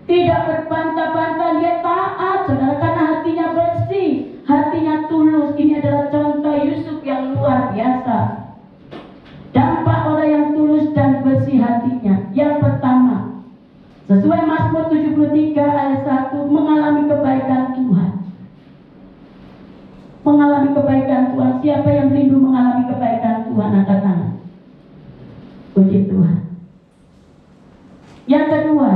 Tidak berbantah-bantah, dia taat, saudara, karena hatinya bersih, hatinya tulus. Ini adalah contoh Yusuf yang luar biasa. Dampak orang yang tulus dan bersih hatinya. Yang pertama, sesuai Mazmur 73 ayat 1, mengalami kebaikan Tuhan. Mengalami kebaikan Tuhan. Siapa yang rindu mengalami kebaikan Tuhan? Angkat tangan. Puji Tuhan. Yang kedua,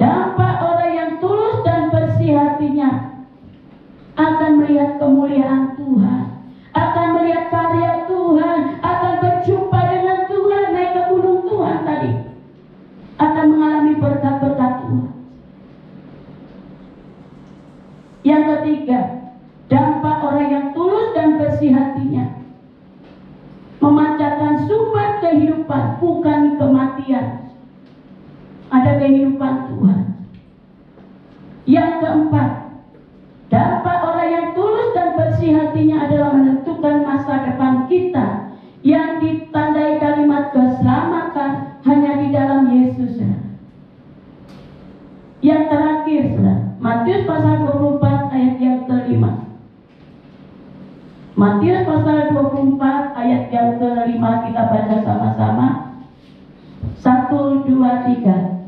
dampak orang yang tulus dan bersih hatinya akan melihat kehidupan Tuhan. Yang keempat, dampak orang yang tulus dan bersih hatinya adalah menentukan masa depan kita yang ditandai kalimat keselamatan hanya di dalam Yesus. Yang terakhir, Matius pasal 24 ayat yang kelima. Matius pasal 24 ayat yang kelima, kita baca sama-sama. 1, 2, 3.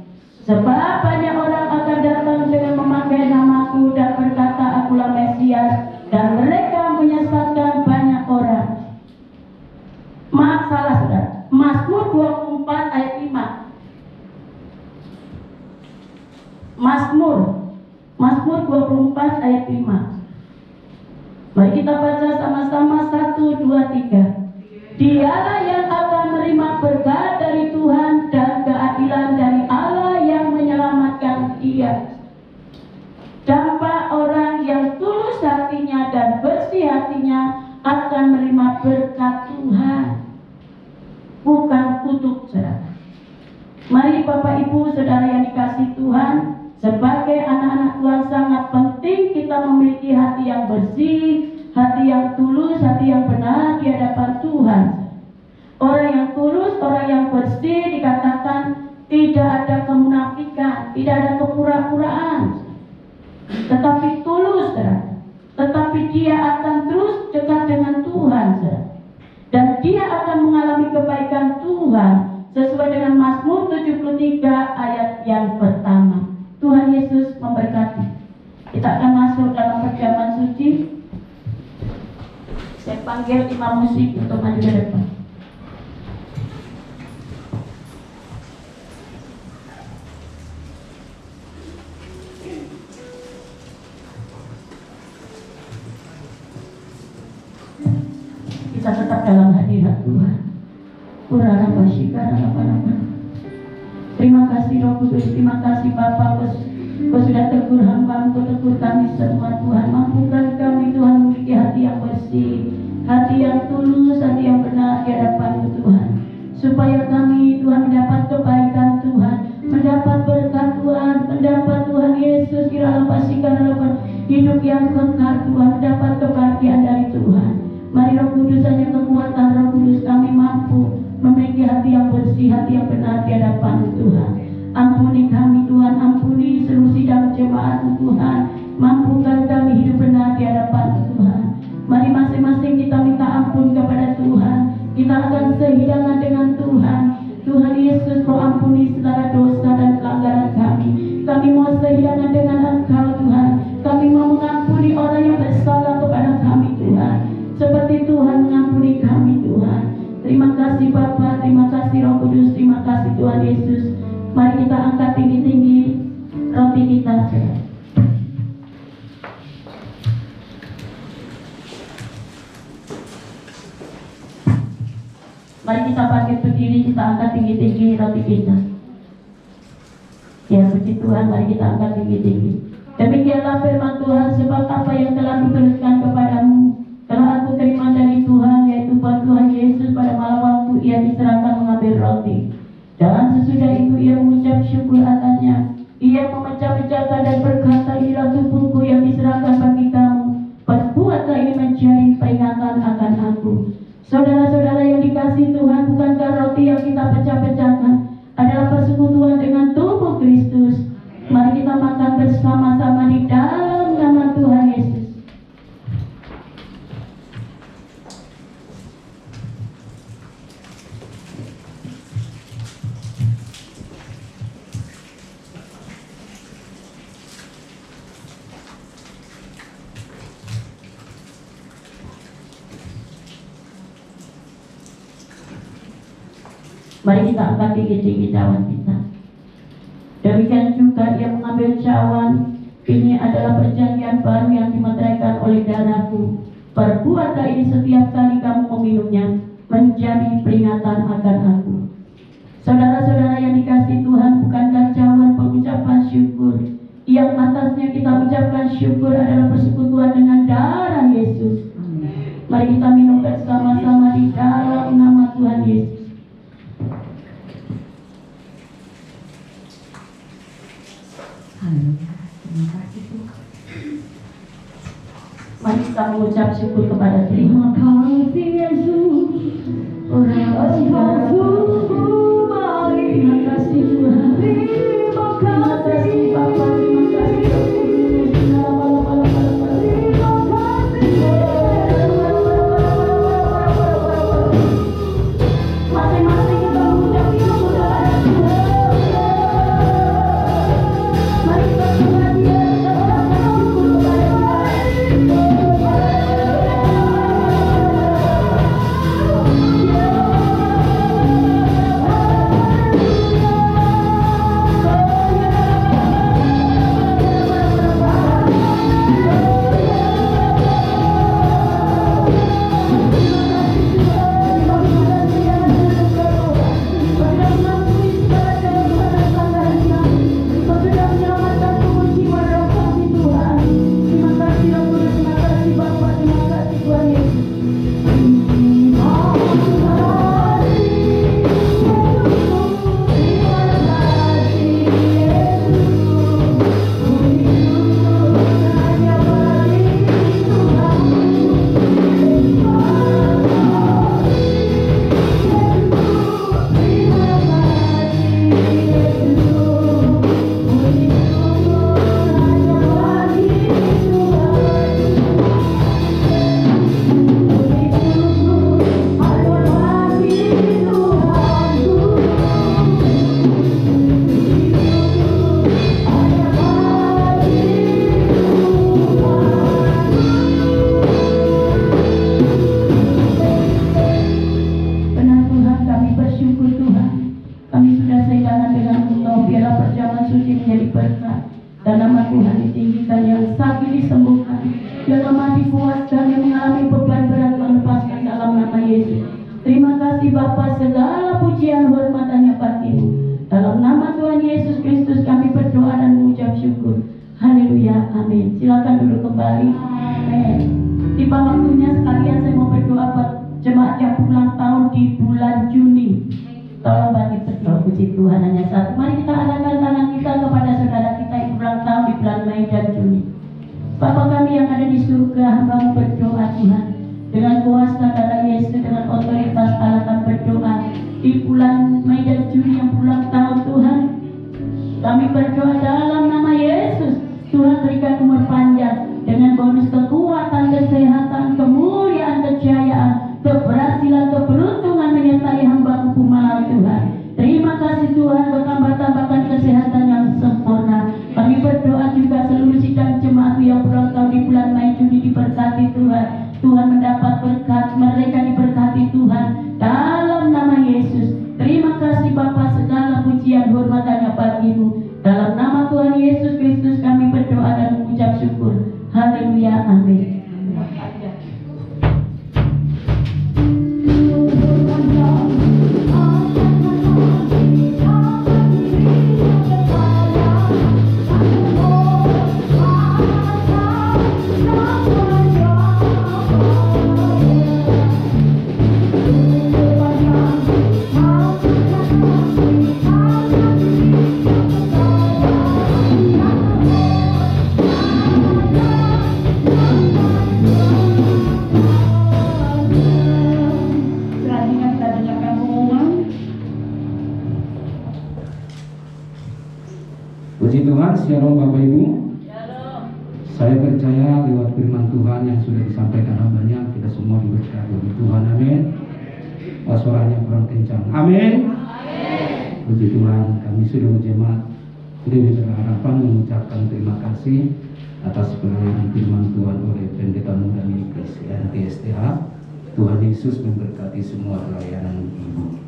Sebab banyak orang akan datang dengan memakai namaku dan berkata, Akulah Mesias, dan mereka menyesatkan banyak orang. Maaf, salah, saudara. Mazmur 24 ayat 5. Mazmur 24 ayat 5. Mari kita baca sama-sama. 1, 2, 3. Dialah yang akan menerima berkat dari Tuhan dan keadilan dari Allah yang menyelamatkan dia. Dampak orang yang tulus hatinya dan bersih hatinya akan menerima berkat Tuhan, bukan kutuk, saudara. Mari Bapak Ibu Saudara yang dikasihi Tuhan, sebagai anak-anak Tuhan sangat penting kita memiliki hati yang bersih, hati yang tulus, hati yang benar di hadapan Tuhan. Orang yang tulus, orang yang bersih dikatakan tidak ada kemunafikan, tidak ada kepura-puraan, tetapi tulus, tetapi dia akan terus dekat dengan Tuhan, dan dia akan mengalami kebaikan Tuhan sesuai dengan Mazmur 73 ayat yang pertama. Tuhan Yesus memberkati. Kita akan masuk dalam perjamuan suci. Saya panggil imam musik untuk maju ke depan. Kita tetap dalam hadirat Tuhan. Terima kasih Roh Kudus, terima kasih Bapa. Kau sudah tegur hamba, Kau tegur kami semua Tuhan. Mampukan kami Tuhan memiliki hati yang bersih, hati yang tulus, hati yang benar di hadapan Tuhan, supaya kami Tuhan mendapat kebaikan Tuhan, mendapat berkat Tuhan, mendapat Tuhan Yesus kiranya pastikan hidup yang kekal Tuhan, mendapat kebahagiaan dari Tuhan. Mari Roh Kudus, hanya kekuatan Roh Kudus kami mampu memiliki hati yang bersih, hati yang benar di hadapan Tuhan. Ampuni kami Tuhan, ampuni seluruh sidang jemaat Tuhan. Mampukan kami hidup benar di hadapan Tuhan. Mari masing-masing kita minta ampun kepada Tuhan. Kita akan sehidangan dengan Tuhan. Tuhan Yesus, Kau ampuni segala dosa dan pelanggaran kami. Kami mau sehidangan dengan Engkau Tuhan. Kami mau mengampuni orang yang bersalah kepada kami Tuhan, seperti Tuhan mengampuni kami Tuhan. Terima kasih Bapa, terima kasih Roh Kudus, terima kasih Tuhan Yesus. Mari kita angkat tinggi-tinggi roti kita. Mari kita bangkit berdiri, kita angkat tinggi-tinggi roti kita. Ya puji Tuhan, mari kita angkat tinggi-tinggi. Demikianlah firman Tuhan, sebab apa yang telah kutuliskan kepadamu telah aku terima dari Tuhan, yaitu bahwa Tuhan Yesus pada malam waktu ia diserahkan mengambil roti, dan sesudah itu ia mengucap syukur atasnya. Ia memecah-mecahkan dan berkata, inilah tubuhku yang diserahkan bagi kamu. Perbuatlah ini menjadi peringatan akan aku. Saudara-saudara yang dikasihi Tuhan, bukankah roti yang kita pecah-pecahkan adalah persekutuan dengan tubuh Kristus? Mari kita makan bersama-sama di dalam nama Tuhan Yesus. Mari kita angkat tinggi-tinggi cawan kita. Demikian juga ia mengambil cawan. Ini adalah perjanjian baru yang dimeteraikan oleh darahku. Perbuatlah ini setiap kali kamu meminumnya, menjadi peringatan akan aku. Saudara-saudara yang dikasihi Tuhan, bukankah cawan pengucapan syukur yang atasnya kita ucapkan syukur adalah persekutuan dengan darah Yesus? Mari kita minum bersama-sama di dalam nama Tuhan Yesus. Haleluya. Terima kasih Tuhan. Mari kita mengucap syukur kepada terima kasih Yesus. Terima kasih Tuhan. Terima kasih Bapa. Terima kasih Roh Kudus. Masing-masing kita mengucap syukur kepada Tuhan. Mari kita berdoa Dia, kita ucapkan syukur kepada Shalom Bapak Ibu. Saya percaya lewat firman Tuhan yang sudah disampaikan hambanya, kita semua diberkati oleh Tuhan. Amin. Suaranya kurang kencang. Amin. Puji Tuhan, kami sudah jemaat Dewi Berharapan mengucapkan terima kasih atas pelayanan firman Tuhan oleh Pendeta Muda milik Kristen TSTH. Tuhan Yesus memberkati semua pelayanan Ibu.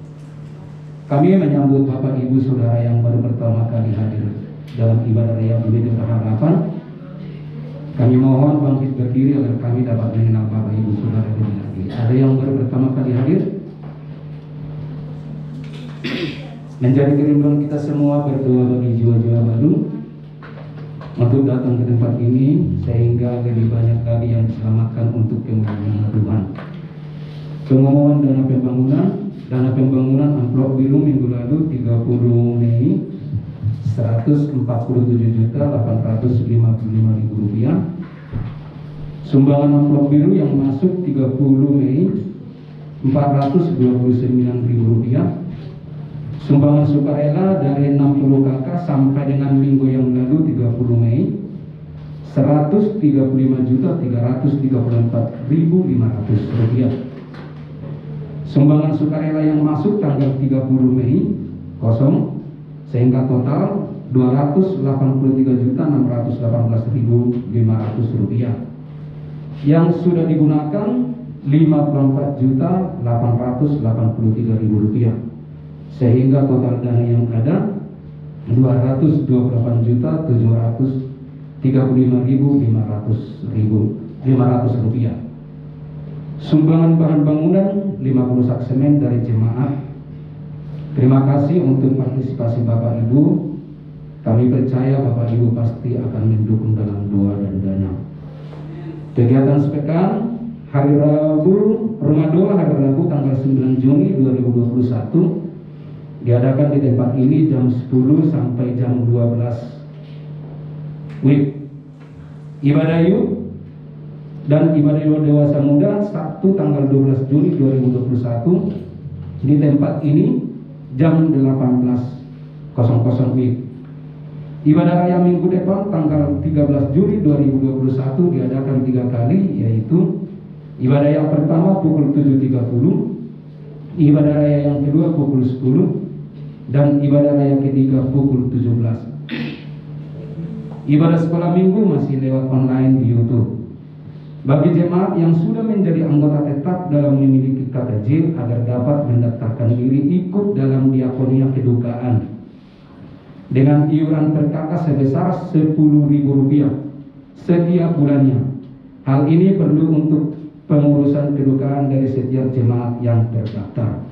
Kami menyambut Bapak Ibu Saudara yang baru pertama kali hadir dalam ibadah raya Dewi Berharapan. Kami mohon bangkit berdiri agar kami dapat mengenal Bapak Ibu Saudara lebih lagi. Ada yang baru pertama kali hadir? Menjadi kerinduan kita semua berdoa bagi jiwa-jiwa baru untuk datang ke tempat ini, sehingga lebih banyak lagi yang diselamatkan untuk kemuliaan Tuhan. Pengumuman dana pembangunan amplop biru minggu lalu 30 Mei Rp147.855.000. Sumbangan amplop biru yang masuk 30 Mei Rp429.000. Sumbangan sukarela dari 60 kakak sampai dengan minggu yang lalu 30 Mei Rp135.334.500. Sumbangan sukarela yang masuk tanggal 30 Mei kosong, sehingga total Rp283.618.500. Yang sudah digunakan Rp54.883.000, sehingga total dana yang ada Rp228.735.500. Sumbangan bahan bangunan 50 sak semen dari jemaat. Terima kasih untuk partisipasi Bapak Ibu. Kami percaya Bapak Ibu pasti akan mendukung dalam doa dan dana. Kegiatan sepekan hari Rabu, Rumah Doa hari Rabu tanggal 9 Juni 2021 diadakan di tempat ini jam 10 sampai jam 12 WIB. Ibadah yuk dan ibadah dewasa muda Sabtu tanggal 12 Juni 2021 di tempat ini jam 18.00 WIB. Ibadah raya minggu depan tanggal 13 Juli 2021 diadakan 3 kali, yaitu ibadah yang pertama pukul 7.30, ibadah raya yang kedua pukul 10, dan ibadah raya ketiga pukul 17. Ibadah sekolah minggu masih lewat online di YouTube. Bagi jemaat yang sudah menjadi anggota tetap dalam memiliki KKJ agar dapat mendaftarkan diri ikut dalam diakonia kedukaan dengan iuran per kakak sebesar Rp10.000 setiap bulannya. Hal ini perlu untuk pengurusan kedukaan dari setiap jemaat yang terdaftar.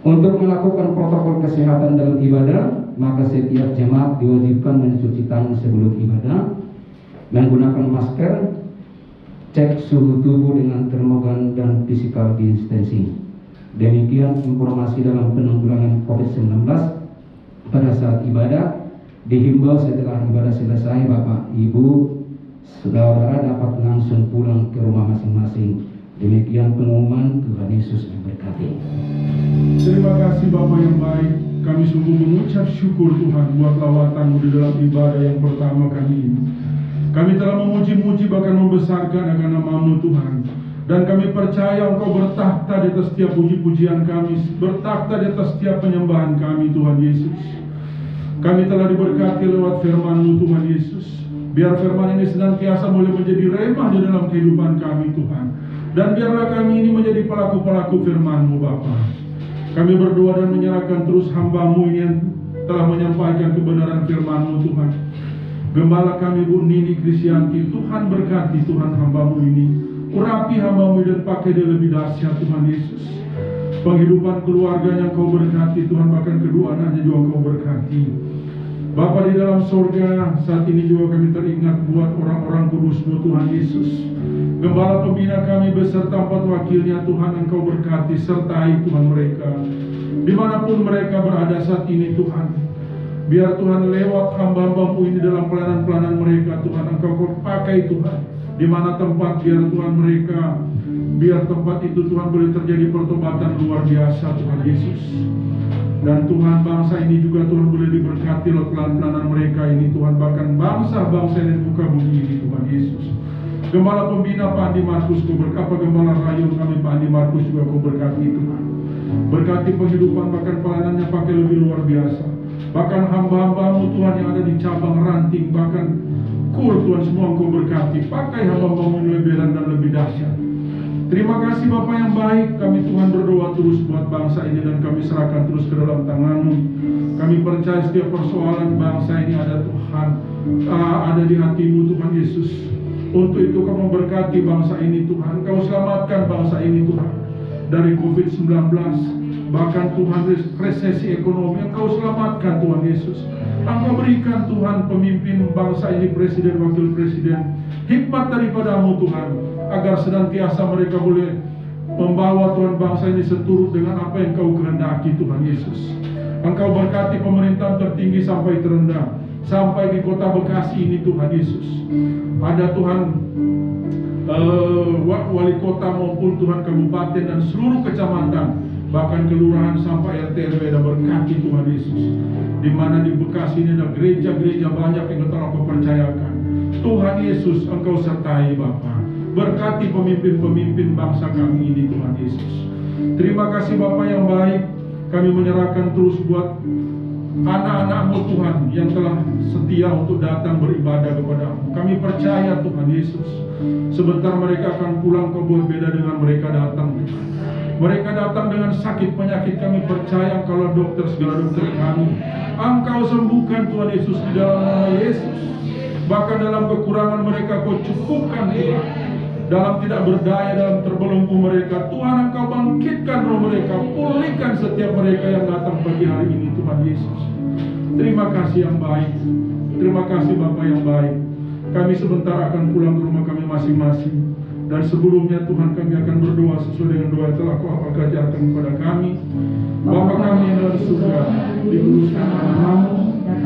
Untuk melakukan protokol kesehatan dalam ibadah, maka setiap jemaat diwajibkan mencuci tangan sebelum ibadah, menggunakan masker, cek suhu tubuh dengan termogan dan physical distancing. Demikian informasi dalam penanggulangan COVID-19 pada saat ibadah. Dihimbau setelah ibadah selesai Bapak Ibu Saudara dapat langsung pulang ke rumah masing-masing. Demikian pengumuman. Tuhan Yesus memberkati. Terima kasih Bapak yang baik. Kami sungguh mengucap syukur Tuhan buat lawatan-Mu di dalam ibadah yang pertama kali ini. Kami telah memuji-muji bahkan membesarkan akan nama-Mu Tuhan. Dan kami percaya Engkau bertakhta di atas setiap puji-pujian kami, bertakhta di atas setiap penyembahan kami Tuhan Yesus. Kami telah diberkati lewat firman-Mu Tuhan Yesus. Biar firman ini senantiasa boleh menjadi remah di dalam kehidupan kami Tuhan. Dan biarlah kami ini menjadi pelaku-pelaku firman-Mu Bapa. Kami berdoa dan menyerahkan terus hamba-Mu ini yang telah menyampaikan kebenaran firman-Mu Tuhan. Gembala kami Bu Nini Krisyanti, Tuhan berkati Tuhan hamba-Mu ini. Urapi hamba-Mu dan pakai dia lebih dahsyat Tuhan Yesus. Penghidupan keluarganya Kau berkati Tuhan, bahkan kedua anaknya juga Kau berkati. Bapa di dalam surga, saat ini juga kami teringat buat orang-orang kudus-Mu Tuhan Yesus. Gembala pembina kami beserta 4 wakilnya Tuhan, Engkau berkati, sertai Tuhan mereka dimanapun mereka berada saat ini Tuhan. Biar Tuhan lewat hamba-hamba-Mu ini dalam pelayanan-pelayanan mereka Tuhan, Engkau pakai Tuhan. Di mana tempat biar Tuhan mereka, biar tempat itu Tuhan boleh terjadi pertobatan luar biasa Tuhan Yesus. Dan Tuhan bangsa ini juga Tuhan boleh diberkati lewat pelayanan mereka ini Tuhan. Bahkan bangsa-bangsa yang di muka bumi ini Tuhan Yesus. Gembala pembina Pak Andi Markus, Kau berkati. Gembala rayon kami Pak Andi Markus juga Kau berkati Tuhan. Berkati penghidupan bahkan pelayanannya pakai lebih luar biasa. Bahkan hamba-hamba-Mu Tuhan yang ada di cabang ranting, bahkan Tuhan semua Engkau berkati. Pakai hamba-hamba-Mu lebih dan lebih dahsyat. Terima kasih Bapa yang baik. Kami Tuhan berdoa terus buat bangsa ini dan kami serahkan terus ke dalam tangan-Mu. Kami percaya setiap persoalan bangsa ini ada Tuhan, ada di hati-Mu Tuhan Yesus. Untuk itu Kau memberkati bangsa ini Tuhan. Kau selamatkan bangsa ini Tuhan dari COVID-19. Bahkan Tuhan resesi ekonomi Engkau selamatkan Tuhan Yesus. Engkau berikan Tuhan pemimpin bangsa ini, presiden, wakil presiden, hikmat daripada-Mu Tuhan, agar senantiasa mereka boleh membawa Tuhan bangsa ini seturut dengan apa yang Kau kehendaki Tuhan Yesus. Engkau berkati pemerintahan tertinggi sampai terendah, sampai di kota Bekasi ini Tuhan Yesus. Ada Tuhan wali kota maupun Tuhan kabupaten dan seluruh kecamatan, bahkan kelurahan sampai RT RW, dan berkati Tuhan Yesus. Di mana di Bekasi ini ada gereja-gereja banyak yang telah Engkau percayakan. Tuhan Yesus, Engkau sertai Bapa. Berkati pemimpin-pemimpin bangsa kami ini Tuhan Yesus. Terima kasih Bapa yang baik. Kami menyerahkan terus buat anak-anak-Mu Tuhan yang telah setia untuk datang beribadah kepada-Mu. Kami percaya Tuhan Yesus, sebentar mereka akan pulang. Kau buat beda dengan mereka datang. Mereka datang dengan sakit penyakit, kami percaya kalau dokter, segala dokter kami, Engkau sembuhkan Tuhan Yesus di dalam nama Yesus. Bahkan dalam kekurangan mereka Kau cukupkan Tuhan. Dalam tidak berdaya, dalam terbelenggu mereka, Tuhan Engkau bangkitkan roh mereka, pulihkan setiap mereka yang datang pagi hari ini Tuhan Yesus. Terima kasih yang baik. Terima kasih Bapa yang baik. Kami sebentar akan pulang ke rumah kami masing-masing. Dan sebelumnya Tuhan, kami akan berdoa sesuai dengan doa yang telah Kau ajarkan kepada kami. Bapa kami yang dalam surga, dikuduskan nama-Mu,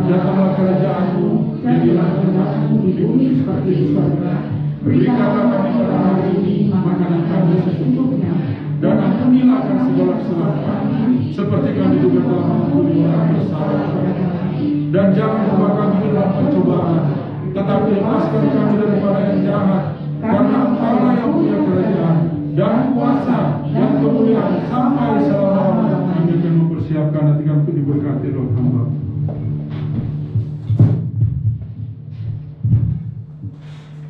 datanglah kerajaan-Mu, jadilah kehendak-Mu di bumi seperti di surga. Berikanlah kami pada hari ini makanan kami secukupnya, dan ampunilah akan segala kesalahan kami, seperti kami juga telah mengampuni orang bersalah kepada kami. Dan jangan membawa kami ke dalam pencobaan, tetapi lepaskan kami daripada yang jahat. Karena Engkau-lah yang punya kerajaan dan kuasa dan kemuliaan sampai selama-lamanya. Kami akan mempersiapkan hati kami untuk diberkati oleh Hamba.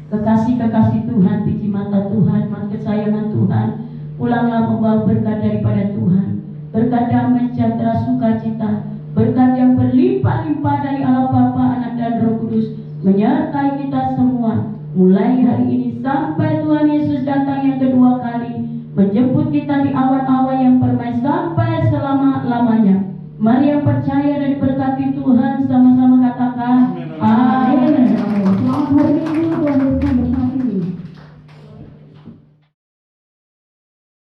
Kekasih-kekasih Tuhan, biji mata Tuhan, mata kesayangan Tuhan, pulanglah membawa berkat daripada Tuhan.